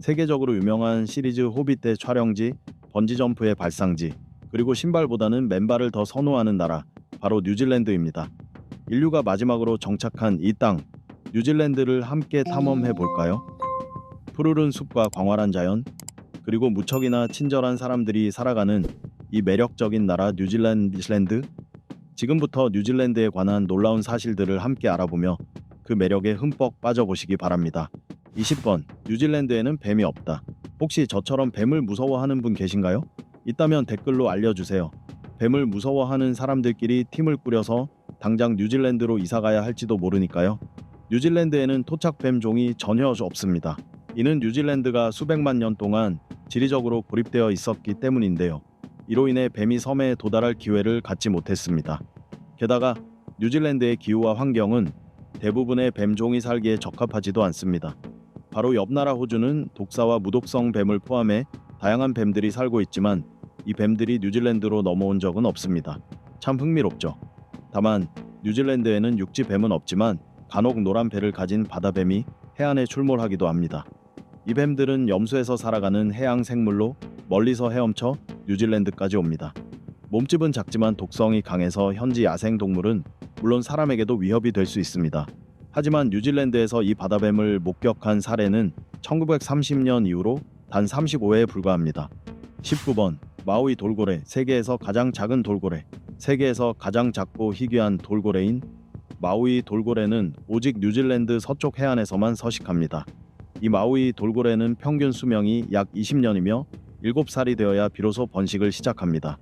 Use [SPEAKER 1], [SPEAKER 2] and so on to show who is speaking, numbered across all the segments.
[SPEAKER 1] 세계적으로 유명한 시리즈 호빗의 촬영지, 번지점프의 발상지, 그리고 신발보다는 맨발을 더 선호하는 나라, 바로 뉴질랜드입니다. 인류가 마지막으로 정착한 이 땅, 뉴질랜드를 함께 탐험해 볼까요? 푸르른 숲과 광활한 자연, 그리고 무척이나 친절한 사람들이 살아가는 이 매력적인 나라 뉴질랜드. 지금부터 뉴질랜드에 관한 놀라운 사실들을 함께 알아보며 그 매력에 흠뻑 빠져보시기 바랍니다. 20번. 뉴질랜드에는 뱀이 없다. 혹시 저처럼 뱀을 무서워하는 분 계신가요? 있다면 댓글로 알려주세요. 뱀을 무서워하는 사람들끼리 팀을 꾸려서 당장 뉴질랜드로 이사가야 할지도 모르니까요. 뉴질랜드에는 토착뱀 종이 전혀 없습니다. 이는 뉴질랜드가 수백만 년 동안 지리적으로 고립되어 있었기 때문인데요. 이로 인해 뱀이 섬에 도달할 기회를 갖지 못했습니다. 게다가 뉴질랜드의 기후와 환경은 대부분의 뱀종이 살기에 적합하지도 않습니다. 바로 옆 나라 호주는 독사와 무독성 뱀을 포함해 다양한 뱀들이 살고 있지만 이 뱀들이 뉴질랜드로 넘어온 적은 없습니다. 참 흥미롭죠. 다만 뉴질랜드에는 육지 뱀은 없지만 간혹 노란 배를 가진 바다뱀이 해안에 출몰하기도 합니다. 이 뱀들은 염수에서 살아가는 해양 생물로 멀리서 헤엄쳐 뉴질랜드까지 옵니다. 몸집은 작지만 독성이 강해서 현지 야생 동물은 물론 사람에게도 위협이 될 수 있습니다. 하지만 뉴질랜드에서 이 바다뱀을 목격한 사례는 1930년 이후로 단 35회에 불과합니다. 19번. 마우이 돌고래. 세계에서 가장 작은 돌고래. 세계에서 가장 작고 희귀한 돌고래인 마우이 돌고래는 오직 뉴질랜드 서쪽 해안에서만 서식합니다. 이 마우이 돌고래는 평균 수명이 약 20년이며 7살이 되어야 비로소 번식을 시작합니다.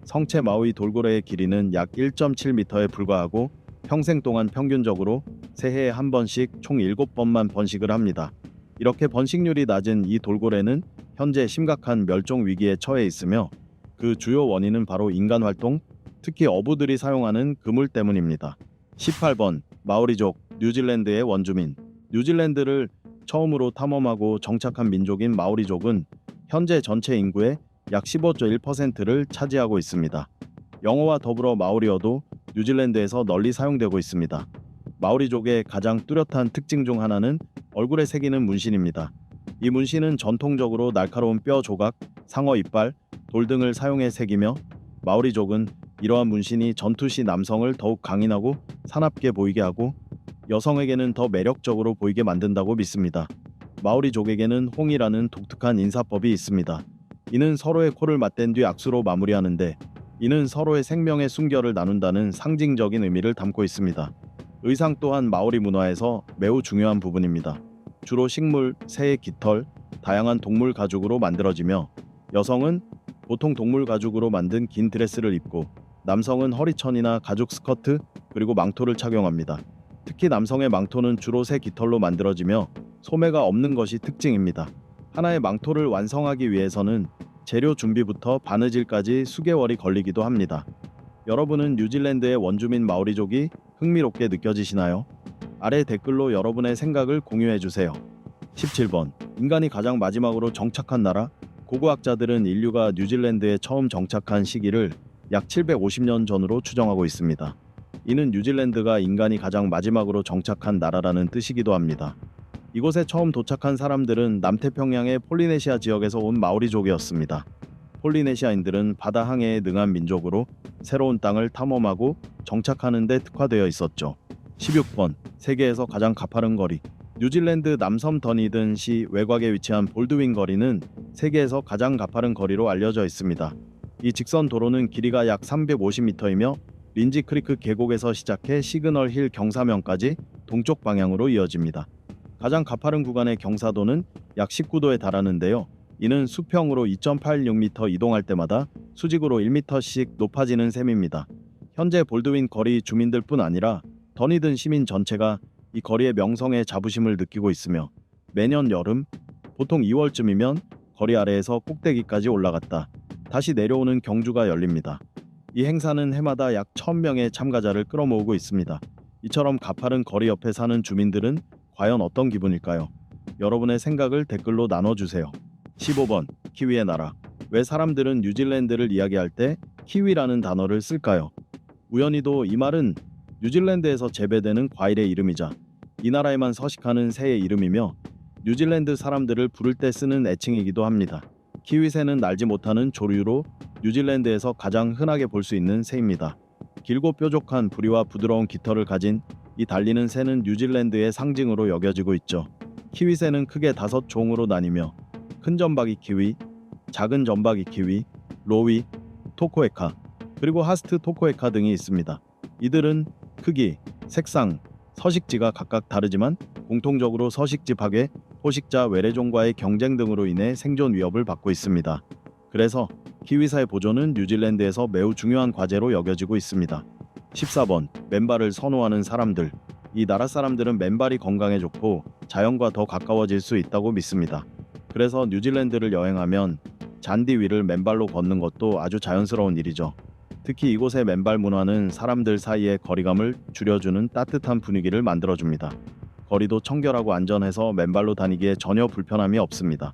[SPEAKER 1] 성체 마우이 돌고래의 길이는 약 1.7m에 불과하고 평생 동안 평균적으로 새해에 한 번씩 총 7번만 번식을 합니다. 이렇게 번식률이 낮은 이 돌고래는 현재 심각한 멸종 위기에 처해 있으며 그 주요 원인은 바로 인간 활동, 특히 어부들이 사용하는 그물 때문입니다. 18번. 마오리족. 뉴질랜드의 원주민. 뉴질랜드를 처음으로 탐험하고 정착한 민족인 마오리족은 현재 전체 인구의 약 15.1%를 차지하고 있습니다. 영어와 더불어 마오리어도 뉴질랜드에서 널리 사용되고 있습니다. 마오리족의 가장 뚜렷한 특징 중 하나는 얼굴에 새기는 문신입니다. 이 문신은 전통적으로 날카로운 뼈 조각, 상어 이빨, 돌 등을 사용해 새기며 마오리족은 이러한 문신이 전투 시 남성을 더욱 강인하고 사납게 보이게 하고 여성에게는 더 매력적으로 보이게 만든다고 믿습니다. 마오리족에게는 홍이라는 독특한 인사법이 있습니다. 이는 서로의 코를 맞댄 뒤 악수로 마무리하는데 이는 서로의 생명의 순결을 나눈다는 상징적인 의미를 담고 있습니다. 의상 또한 마오리 문화에서 매우 중요한 부분입니다. 주로 식물, 새의 깃털, 다양한 동물 가죽으로 만들어지며 여성은 보통 동물 가죽으로 만든 긴 드레스를 입고 남성은 허리천이나 가죽 스커트 그리고 망토를 착용합니다. 특히 남성의 망토는 주로 새 깃털로 만들어지며 소매가 없는 것이 특징입니다. 하나의 망토를 완성하기 위해서는 재료 준비부터 바느질까지 수개월이 걸리기도 합니다. 여러분은 뉴질랜드의 원주민 마오리족이 흥미롭게 느껴지시나요? 아래 댓글로 여러분의 생각을 공유해주세요. 17번. 인간이 가장 마지막으로 정착한 나라. 고고학자들은 인류가 뉴질랜드에 처음 정착한 시기를 약 750년 전으로 추정하고 있습니다. 이는 뉴질랜드가 인간이 가장 마지막으로 정착한 나라라는 뜻이기도 합니다. 이곳에 처음 도착한 사람들은 남태평양의 폴리네시아 지역에서 온 마오리족이었습니다. 폴리네시아인들은 바다 항해에 능한 민족으로 새로운 땅을 탐험하고 정착하는 데 특화되어 있었죠. 16번. 세계에서 가장 가파른 거리. 뉴질랜드 남섬 더니든 시 외곽에 위치한 볼드윈 거리는 세계에서 가장 가파른 거리로 알려져 있습니다. 이 직선 도로는 길이가 약 350m이며 린지 크리크 계곡에서 시작해 시그널 힐 경사면까지 동쪽 방향으로 이어집니다. 가장 가파른 구간의 경사도는 약 19도에 달하는데요. 이는 수평으로 2.86m 이동할 때마다 수직으로 1m씩 높아지는 셈입니다. 현재 볼드윈 거리 주민들뿐 아니라 더니든 시민 전체가 이 거리의 명성에 자부심을 느끼고 있으며 매년 여름, 보통 2월쯤이면 거리 아래에서 꼭대기까지 올라갔다 다시 내려오는 경주가 열립니다. 이 행사는 해마다 약 1000명의 참가자를 끌어모으고 있습니다. 이처럼 가파른 거리 옆에 사는 주민들은 과연 어떤 기분일까요? 여러분의 생각을 댓글로 나눠주세요. 15번. 키위의 나라. 왜 사람들은 뉴질랜드를 이야기할 때 키위라는 단어를 쓸까요? 우연히도 이 말은 뉴질랜드에서 재배되는 과일의 이름이자 이 나라에만 서식하는 새의 이름이며 뉴질랜드 사람들을 부를 때 쓰는 애칭이기도 합니다. 키위새는 날지 못하는 조류로 뉴질랜드에서 가장 흔하게 볼 수 있는 새입니다. 길고 뾰족한 부리와 부드러운 깃털을 가진 이 달리는 새는 뉴질랜드의 상징으로 여겨지고 있죠. 키위새는 크게 5종으로 나뉘며 큰 점박이 키위, 작은 점박이 키위, 로위, 토코에카, 그리고 하스트 토코에카 등이 있습니다. 이들은 크기, 색상, 서식지가 각각 다르지만 공통적으로 서식지 파괴, 포식자 외래종과의 경쟁 등으로 인해 생존 위협을 받고 있습니다. 그래서 키위새의 보존은 뉴질랜드에서 매우 중요한 과제로 여겨지고 있습니다. 14번. 맨발을 선호하는 사람들. 이 나라 사람들은 맨발이 건강에 좋고 자연과 더 가까워질 수 있다고 믿습니다. 그래서 뉴질랜드를 여행하면 잔디 위를 맨발로 걷는 것도 아주 자연스러운 일이죠. 특히 이곳의 맨발 문화는 사람들 사이의 거리감을 줄여주는 따뜻한 분위기를 만들어줍니다. 거리도 청결하고 안전해서 맨발로 다니기에 전혀 불편함이 없습니다.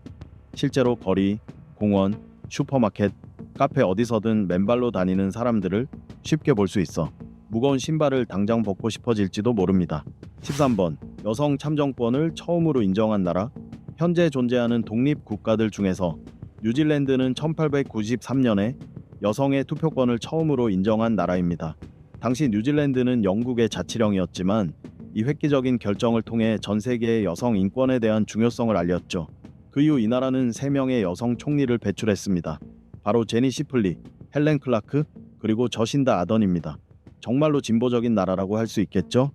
[SPEAKER 1] 실제로 거리, 공원, 슈퍼마켓, 카페 어디서든 맨발로 다니는 사람들을 쉽게 볼 수 있어 무거운 신발을 당장 벗고 싶어질지도 모릅니다. 13번. 여성 참정권을 처음으로 인정한 나라. 현재 존재하는 독립 국가들 중에서 뉴질랜드는 1893년에 여성의 투표권을 처음으로 인정한 나라입니다. 당시 뉴질랜드는 영국의 자치령이었지만 이 획기적인 결정을 통해 전 세계의 여성 인권에 대한 중요성을 알렸죠. 그 이후 이 나라는 3명의 여성 총리를 배출했습니다. 바로 제니 시플리, 헬렌 클라크, 그리고 저신다 아던입니다. 정말로 진보적인 나라라고 할 수 있겠죠?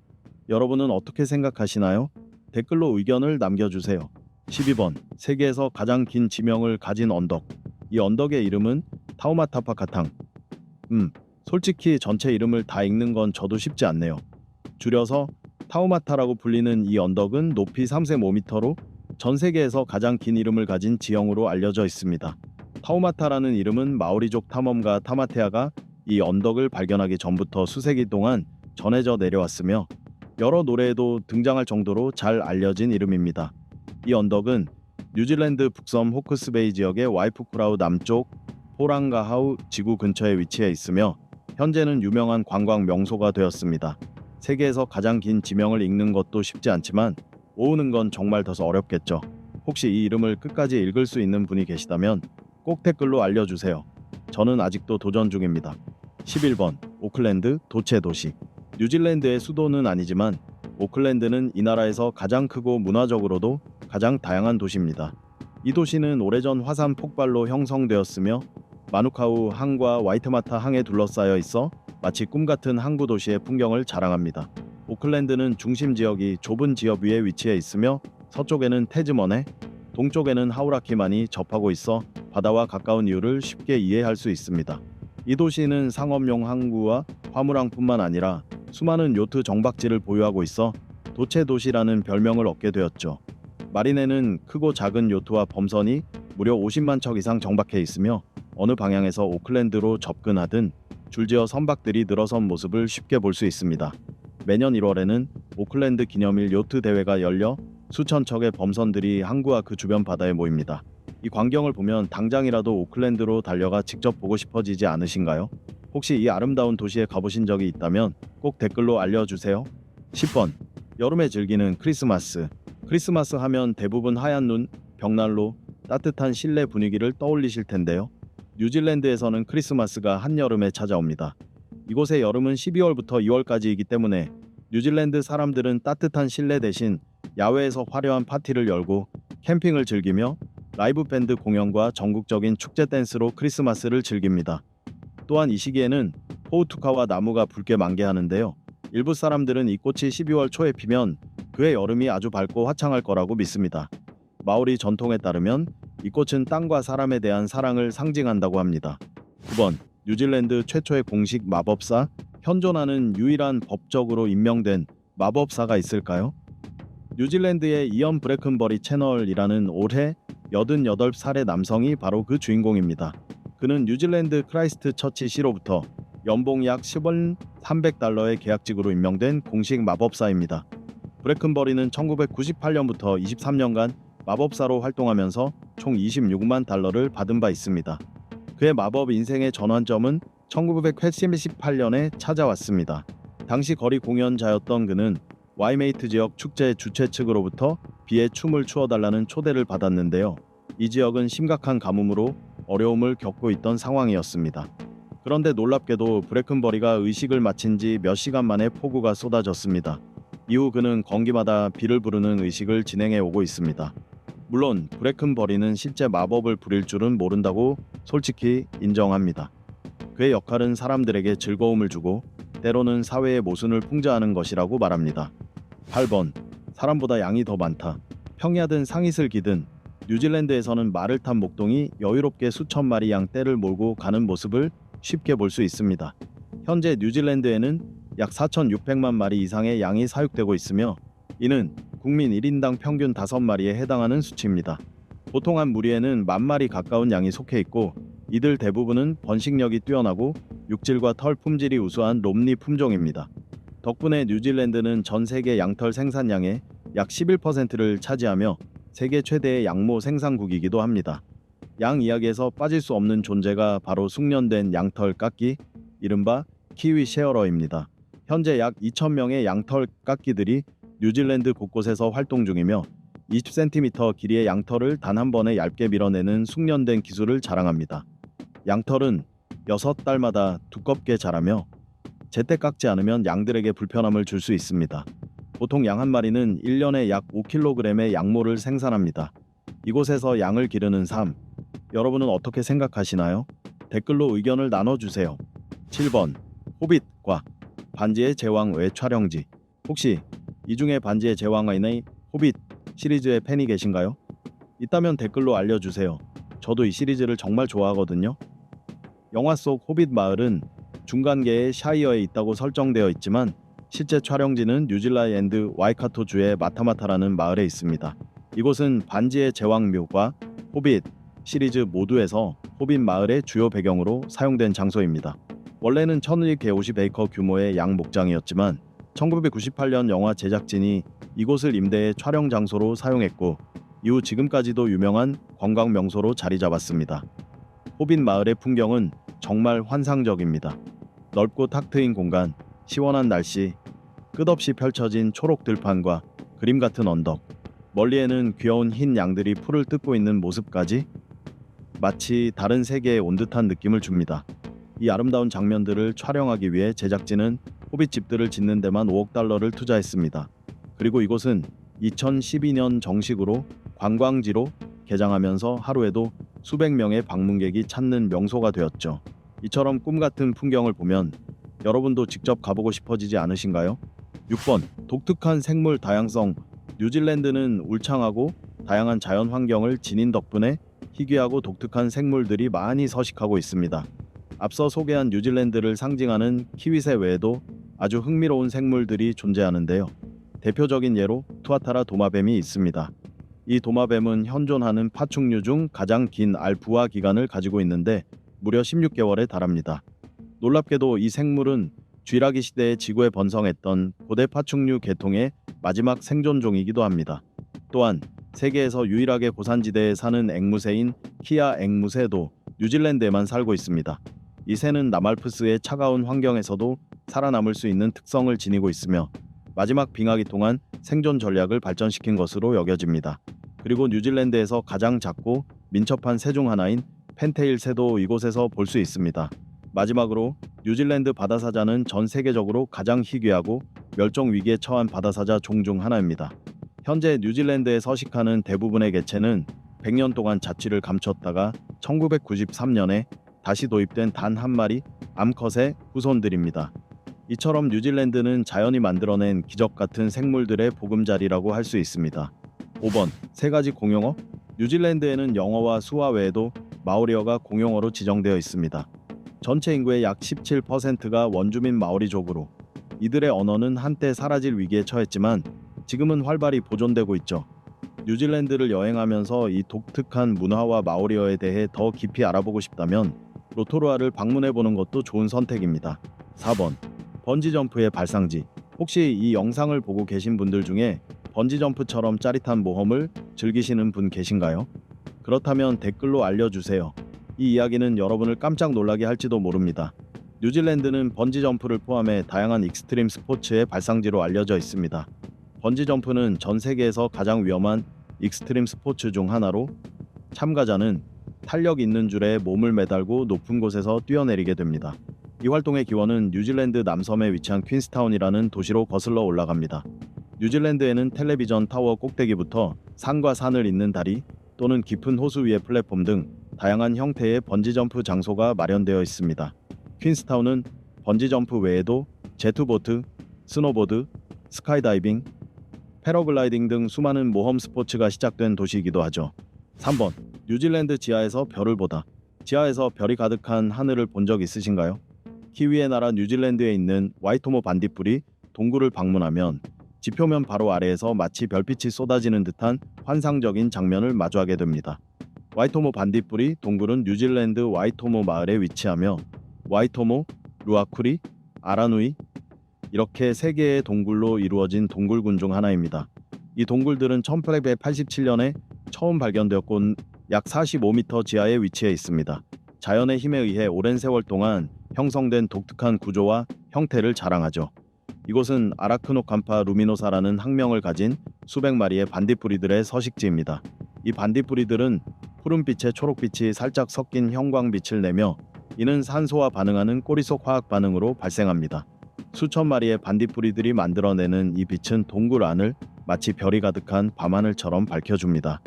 [SPEAKER 1] 여러분은 어떻게 생각하시나요? 댓글로 의견을 남겨주세요. 12번. 세계에서 가장 긴 지명을 가진 언덕. 이 언덕의 이름은 타우마타파카탕. 솔직히 전체 이름을 다 읽는 건 저도 쉽지 않네요. 줄여서 타우마타라고 불리는 이 언덕은 높이 3.5m로 전 세계에서 가장 긴 이름을 가진 지형으로 알려져 있습니다. 타우마타라는 이름은 마오리족 탐험가 타마테아가 이 언덕을 발견하기 전부터 수세기 동안 전해져 내려왔으며 여러 노래에도 등장할 정도로 잘 알려진 이름입니다. 이 언덕은 뉴질랜드 북섬 호크스베이 지역의 와이프쿠라우 남쪽 호랑가하우 지구 근처에 위치해 있으며 현재는 유명한 관광 명소가 되었습니다. 세계에서 가장 긴 지명을 읽는 것도 쉽지 않지만 외우는 건 정말 더 어렵겠죠. 혹시 이 이름을 끝까지 읽을 수 있는 분이 계시다면 꼭 댓글로 알려주세요. 저는 아직도 도전 중입니다. 11번. 오클랜드 도체 도시. 뉴질랜드의 수도는 아니지만 오클랜드는 이 나라에서 가장 크고 문화적으로도 가장 다양한 도시입니다. 이 도시는 오래전 화산 폭발로 형성되었으며 마누카우 항과 와이트마타 항에 둘러싸여 있어 마치 꿈같은 항구 도시의 풍경을 자랑합니다. 오클랜드는 중심 지역이 좁은 지역 위에 위치해 있으며 서쪽에는 태즈먼해, 동쪽에는 하우라키만이 접하고 있어 바다와 가까운 이유를 쉽게 이해할 수 있습니다. 이 도시는 상업용 항구와 화물항뿐만 아니라 수많은 요트 정박지를 보유하고 있어 도체 도시라는 별명을 얻게 되었죠. 마린에는 크고 작은 요트와 범선이 무려 50만 척 이상 정박해 있으며 어느 방향에서 오클랜드로 접근하든 줄지어 선박들이 늘어선 모습을 쉽게 볼 수 있습니다. 매년 1월에는 오클랜드 기념일 요트 대회가 열려 수천 척의 범선들이 항구와 그 주변 바다에 모입니다. 이 광경을 보면 당장이라도 오클랜드로 달려가 직접 보고 싶어지지 않으신가요? 혹시 이 아름다운 도시에 가보신 적이 있다면 꼭 댓글로 알려주세요. 10번. 여름에 즐기는 크리스마스. 크리스마스 하면 대부분 하얀 눈, 벽난로, 따뜻한 실내 분위기를 떠올리실 텐데요. 뉴질랜드에서는 크리스마스가 한여름에 찾아옵니다. 이곳의 여름은 12월부터 2월까지이기 때문에 뉴질랜드 사람들은 따뜻한 실내 대신 야외에서 화려한 파티를 열고 캠핑을 즐기며 라이브 밴드 공연과 전국적인 축제 댄스로 크리스마스를 즐깁니다. 또한 이 시기에는 포우투카와 나무가 붉게 만개하는데요. 일부 사람들은 이 꽃이 12월 초에 피면 그의 여름이 아주 밝고 화창할 거라고 믿습니다. 마오리 전통에 따르면 이 꽃은 땅과 사람에 대한 사랑을 상징한다고 합니다. 9번. 뉴질랜드 최초의 공식 마법사. 현존하는 유일한 법적으로 임명된 마법사가 있을까요? 뉴질랜드의 이언 브래큰버리 채널이라는 올해 88살의 남성이 바로 그 주인공입니다. 그는 뉴질랜드 크라이스트 처치 시로부터 연봉 약 10원 300달러의 계약직으로 임명된 공식 마법사입니다. 브래큰버리는 1998년부터 23년간 마법사로 활동하면서 총 26만 달러를 받은 바 있습니다. 그의 마법 인생의 전환점은 1988년에 찾아왔습니다. 당시 거리 공연자였던 그는 와이메이트 지역 축제 주최 측으로부터 비에 춤을 추어달라는 초대를 받았는데요. 이 지역은 심각한 가뭄으로 어려움을 겪고 있던 상황이었습니다. 그런데 놀랍게도 브레큰버리가 의식을 마친 지 몇 시간 만에 폭우가 쏟아졌습니다. 이후 그는 건기마다 비를 부르는 의식을 진행해 오고 있습니다. 물론 브레큰버리는 실제 마법을 부릴 줄은 모른다고 솔직히 인정합니다. 그의 역할은 사람들에게 즐거움을 주고 때로는 사회의 모순을 풍자하는 것이라고 말합니다. 8번. 사람보다 양이 더 많다. 평야든 상잇을 기든 뉴질랜드에서는 말을 탄 목동이 여유롭게 수천 마리 양 떼를 몰고 가는 모습을 쉽게 볼 수 있습니다. 현재 뉴질랜드에는 약 4,600만 마리 이상의 양이 사육되고 있으며 이는 국민 1인당 평균 5마리에 해당하는 수치입니다. 보통 한 무리에는 10,000마리 가까운 양이 속해 있고 이들 대부분은 번식력이 뛰어나고 육질과 털 품질이 우수한 롬니 품종입니다. 덕분에 뉴질랜드는 전 세계 양털 생산량의 약 11%를 차지하며 세계 최대의 양모 생산국이기도 합니다. 양 이야기에서 빠질 수 없는 존재가 바로 숙련된 양털 깎기, 이른바 키위 쉐어러입니다. 현재 약 2,000명의 양털 깎기들이 뉴질랜드 곳곳에서 활동 중이며 20cm 길이의 양털을 단 한 번에 얇게 밀어내는 숙련된 기술을 자랑합니다. 양털은 6달마다 두껍게 자라며 제때 깎지 않으면 양들에게 불편함을 줄 수 있습니다. 보통 양 한 마리는 1년에 약 5kg의 양모를 생산합니다. 이곳에서 양을 기르는 삶, 여러분은 어떻게 생각하시나요? 댓글로 의견을 나눠주세요. 7번. 호빗과 반지의 제왕 외 촬영지. 혹시 이 중에 반지의 제왕의 호빗 시리즈의 팬이 계신가요? 있다면 댓글로 알려주세요. 저도 이 시리즈를 정말 좋아하거든요. 영화 속 호빗 마을은 중간계의 샤이어에 있다고 설정되어 있지만 실제 촬영지는 뉴질랜드 와이카토 주의 마타마타라는 마을에 있습니다. 이곳은 반지의 제왕묘과 호빗 시리즈 모두에서 호빗 마을의 주요 배경으로 사용된 장소입니다. 원래는 1,150에이커 규모의 양 목장이었지만 1998년 영화 제작진이 이곳을 임대해 촬영 장소로 사용했고 이후 지금까지도 유명한 관광 명소로 자리 잡았습니다. 호빗 마을의 풍경은 정말 환상적입니다. 넓고 탁 트인 공간, 시원한 날씨, 끝없이 펼쳐진 초록 들판과 그림 같은 언덕, 멀리에는 귀여운 흰 양들이 풀을 뜯고 있는 모습까지 마치 다른 세계에 온 듯한 느낌을 줍니다. 이 아름다운 장면들을 촬영하기 위해 제작진은 호빗집들을 짓는 데만 5억 달러를 투자했습니다. 그리고 이곳은 2012년 정식으로 관광지로 개장하면서 하루에도 수백 명의 방문객이 찾는 명소가 되었죠. 이처럼 꿈같은 풍경을 보면 여러분도 직접 가보고 싶어지지 않으신가요? 6번. 독특한 생물 다양성. 뉴질랜드는 울창하고 다양한 자연 환경을 지닌 덕분에 희귀하고 독특한 생물들이 많이 서식하고 있습니다. 앞서 소개한 뉴질랜드를 상징하는 키위새 외에도 아주 흥미로운 생물들이 존재하는데요. 대표적인 예로 투아타라 도마뱀이 있습니다. 이 도마뱀은 현존하는 파충류 중 가장 긴 알 부화 기간을 가지고 있는데 무려 16개월에 달합니다. 놀랍게도 이 생물은 쥐라기 시대에 지구에 번성했던 고대 파충류 계통의 마지막 생존종이기도 합니다. 또한 세계에서 유일하게 고산지대에 사는 앵무새인 키아 앵무새도 뉴질랜드에만 살고 있습니다. 이 새는 남알프스의 차가운 환경에서도 살아남을 수 있는 특성을 지니고 있으며 마지막 빙하기 동안 생존 전략을 발전시킨 것으로 여겨집니다. 그리고 뉴질랜드에서 가장 작고 민첩한 새 중 하나인 펜테일 새도 이곳에서 볼 수 있습니다. 마지막으로 뉴질랜드 바다사자는 전 세계적으로 가장 희귀하고 멸종 위기에 처한 바다사자 종 중 하나입니다. 현재 뉴질랜드에 서식하는 대부분의 개체는 100년 동안 자취를 감췄다가 1993년에 다시 도입된 단 한 마리 암컷의 후손들입니다. 이처럼 뉴질랜드는 자연이 만들어낸 기적 같은 생물들의 보금자리라고 할 수 있습니다. 5번. 세 가지 공용어. 뉴질랜드에는 영어와 수화 외에도 마오리어가 공용어로 지정되어 있습니다. 전체 인구의 약 17%가 원주민 마오리족으로 이들의 언어는 한때 사라질 위기에 처했지만 지금은 활발히 보존되고 있죠. 뉴질랜드를 여행하면서 이 독특한 문화와 마오리어에 대해 더 깊이 알아보고 싶다면 로토루아를 방문해보는 것도 좋은 선택입니다. 4번. 번지점프의 발상지. 혹시 이 영상을 보고 계신 분들 중에 번지점프처럼 짜릿한 모험을 즐기시는 분 계신가요? 그렇다면 댓글로 알려주세요. 이 이야기는 여러분을 깜짝 놀라게 할지도 모릅니다. 뉴질랜드는 번지점프를 포함해 다양한 익스트림 스포츠의 발상지로 알려져 있습니다. 번지점프는 전 세계에서 가장 위험한 익스트림 스포츠 중 하나로 참가자는 탄력 있는 줄에 몸을 매달고 높은 곳에서 뛰어내리게 됩니다. 이 활동의 기원은 뉴질랜드 남섬에 위치한 퀸스타운이라는 도시로 거슬러 올라갑니다. 뉴질랜드에는 텔레비전 타워 꼭대기부터 산과 산을 잇는 다리 또는 깊은 호수 위의 플랫폼 등 다양한 형태의 번지점프 장소가 마련되어 있습니다. 퀸스타운은 번지점프 외에도 제트보트, 스노보드, 스카이다이빙, 패러글라이딩 등 수많은 모험 스포츠가 시작된 도시이기도 하죠. 3번. 뉴질랜드 지하에서 별을 보다. 지하에서 별이 가득한 하늘을 본 적 있으신가요? 키위의 나라 뉴질랜드에 있는 와이토모 반딧불이 동굴을 방문하면 지표면 바로 아래에서 마치 별빛이 쏟아지는 듯한 환상적인 장면을 마주하게 됩니다. 와이토모 반딧불이 동굴은 뉴질랜드 와이토모 마을에 위치하며 와이토모, 루아쿠리, 아라누이 이렇게 3개의 동굴로 이루어진 동굴군 중 하나입니다. 이 동굴들은 1887년에 처음 발견되었고 약 45m 지하에 위치해 있습니다. 자연의 힘에 의해 오랜 세월 동안 형성된 독특한 구조와 형태를 자랑하죠. 이곳은 아라크노캄파 루미노사라는 학명을 가진 수백 마리의 반딧불이들의 서식지입니다. 이 반딧불이들은 푸른빛에 초록빛이 살짝 섞인 형광빛을 내며 이는 산소와 반응하는 꼬리 속 화학 반응으로 발생합니다. 수천 마리의 반딧불이들이 만들어내는 이 빛은 동굴 안을 마치 별이 가득한 밤하늘처럼 밝혀줍니다.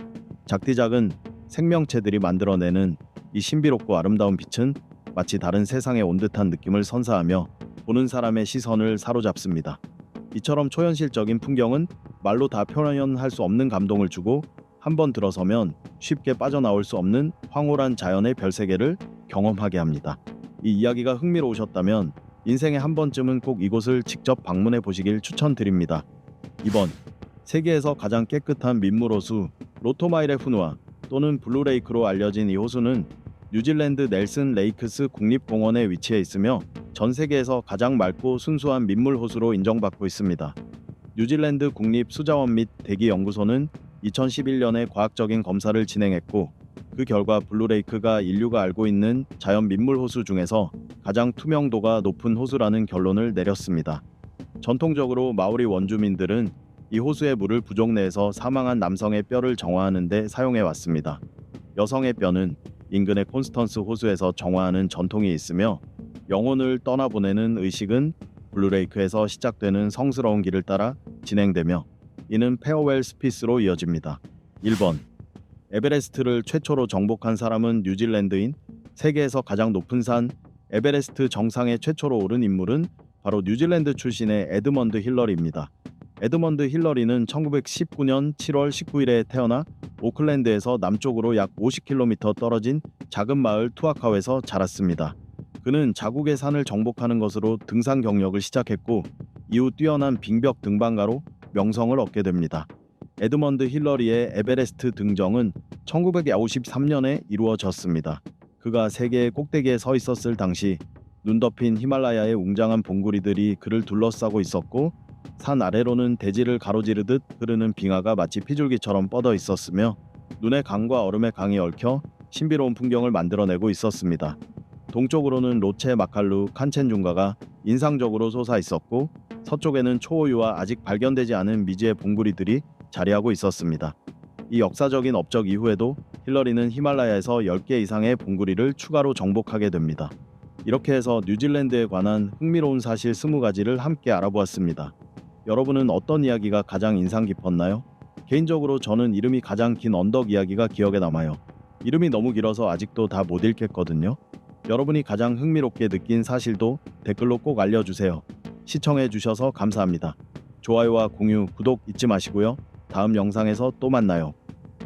[SPEAKER 1] 작디작은 생명체들이 만들어내는 이 신비롭고 아름다운 빛은 마치 다른 세상에 온 듯한 느낌을 선사하며 보는 사람의 시선을 사로잡습니다. 이처럼 초현실적인 풍경은 말로 다 표현할 수 없는 감동을 주고 한번 들어서면 쉽게 빠져나올 수 없는 황홀한 자연의 별세계를 경험하게 합니다. 이 이야기가 흥미로우셨다면 인생에 한 번쯤은 꼭 이곳을 직접 방문해 보시길 추천드립니다. 2번. 세계에서 가장 깨끗한 민물 호수 로토마일의 후누아 또는 블루레이크로 알려진 이 호수는 뉴질랜드 넬슨 레이크스 국립공원에 위치해 있으며 전 세계에서 가장 맑고 순수한 민물 호수로 인정받고 있습니다. 뉴질랜드 국립수자원 및 대기연구소는 2011년에 과학적인 검사를 진행했고 그 결과 블루레이크가 인류가 알고 있는 자연 민물 호수 중에서 가장 투명도가 높은 호수라는 결론을 내렸습니다. 전통적으로 마오리 원주민들은 이 호수의 물을 부족 내에서 사망한 남성의 뼈를 정화하는 데 사용해 왔습니다. 여성의 뼈는 인근의 콘스턴스 호수에서 정화하는 전통이 있으며 영혼을 떠나보내는 의식은 블루레이크에서 시작되는 성스러운 길을 따라 진행되며 이는 페어웰 스피스로 이어집니다. 1번. 에베레스트를 최초로 정복한 사람은 뉴질랜드인 세계에서 가장 높은 산 에베레스트 정상에 최초로 오른 인물은 바로 뉴질랜드 출신의 에드먼드 힐러리입니다. 에드먼드 힐러리는 1919년 7월 19일에 태어나 오클랜드에서 남쪽으로 약 50km 떨어진 작은 마을 투아카우에서 자랐습니다. 그는 자국의 산을 정복하는 것으로 등산 경력을 시작했고 이후 뛰어난 빙벽 등반가로 명성을 얻게 됩니다. 에드먼드 힐러리의 에베레스트 등정은 1953년에 이루어졌습니다. 그가 세계의 꼭대기에 서 있었을 당시 눈 덮인 히말라야의 웅장한 봉우리들이 그를 둘러싸고 있었고 산 아래로는 대지를 가로지르듯 흐르는 빙하가 마치 피줄기처럼 뻗어 있었으며 눈의 강과 얼음의 강이 얽혀 신비로운 풍경을 만들어내고 있었습니다. 동쪽으로는 로체 마칼루 칸첸중가가 인상적으로 솟아 있었고 서쪽에는 초호유와 아직 발견되지 않은 미지의 봉우리들이 자리하고 있었습니다. 이 역사적인 업적 이후에도 힐러리는 히말라야에서 10개 이상의 봉우리를 추가로 정복하게 됩니다. 이렇게 해서 뉴질랜드에 관한 흥미로운 사실 20가지를 함께 알아보았습니다. 여러분은 어떤 이야기가 가장 인상 깊었나요? 개인적으로 저는 이름이 가장 긴 언덕 이야기가 기억에 남아요. 이름이 너무 길어서 아직도 다 못 읽겠거든요. 여러분이 가장 흥미롭게 느낀 사실도 댓글로 꼭 알려주세요. 시청해주셔서 감사합니다. 좋아요와 공유, 구독 잊지 마시고요. 다음 영상에서 또 만나요.